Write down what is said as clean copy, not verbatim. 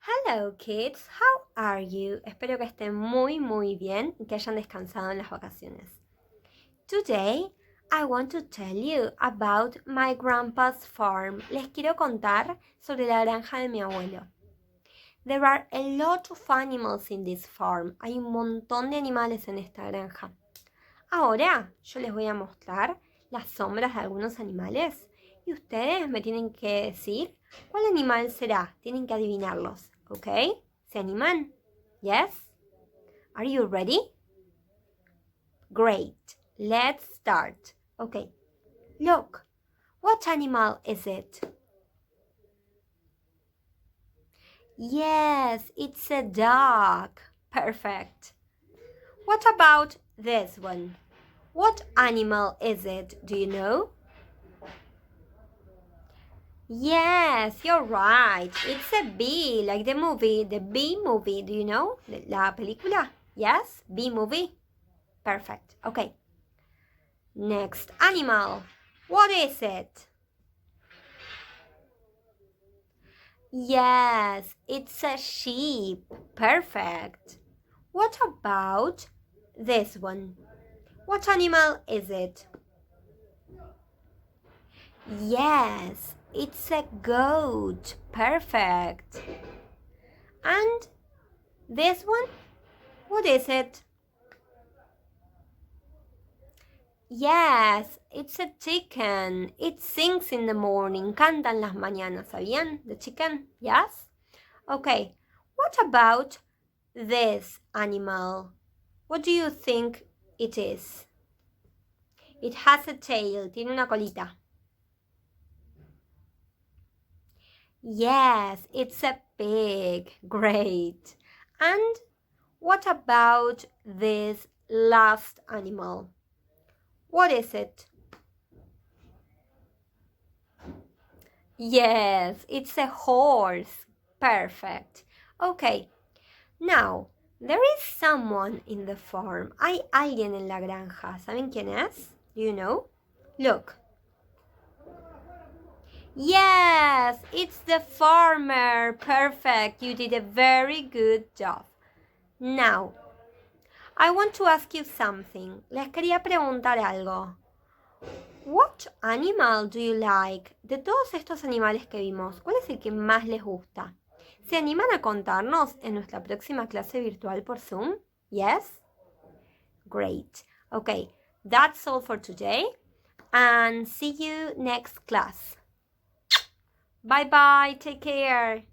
Hello kids, how are you? Espero que estén muy bien y que hayan descansado en las vacaciones. Today, I want to tell you about my grandpa's farm. Les quiero contar sobre la granja de mi abuelo. There are a lot of animals in this farm. Hay un montón de animales en esta granja. Ahora yo les voy a mostrar las sombras de algunos animales y ustedes me tienen que decir cuál animal será. Tienen que adivinarlos, ¿ok? ¿Se animan? Yes? Are you ready? Great. Let's start. Okay. Look. What animal is it? Yes, it's a dog. Perfect. What about this one? What animal is it? Do you know? Yes, you're right. It's a bee, like the movie, the Bee Movie. Do you know? La película? Yes, Bee Movie. Perfect. Okay. Next animal. What is it? Yes, it's a sheep. Perfect. What about this one? What animal is it? Yes, it's a goat. Perfect. And this one? What is it? Yes, it's a chicken. It sings in the morning. Canta en las mañanas, ¿sabían? The chicken, yes? Okay, what about this animal? What do you think it is? It has a tail. Tiene una colita. Yes, it's a pig. Great. And what about this last animal? What is it? Yes, it's a horse. Perfect. Okay, now, there is someone in the farm. Hay alguien en la granja. ¿Saben quién es? Do you know? Look. Yes, it's the farmer. Perfect. You did a very good job. Now, I want to ask you something. Les quería preguntar algo. What animal do you like? De todos estos animales que vimos, ¿cuál es el que más les gusta? ¿Se animan a contarnos en nuestra próxima clase virtual por Zoom? Yes? Great. Okay, that's all for today and see you next class. Bye bye, take care.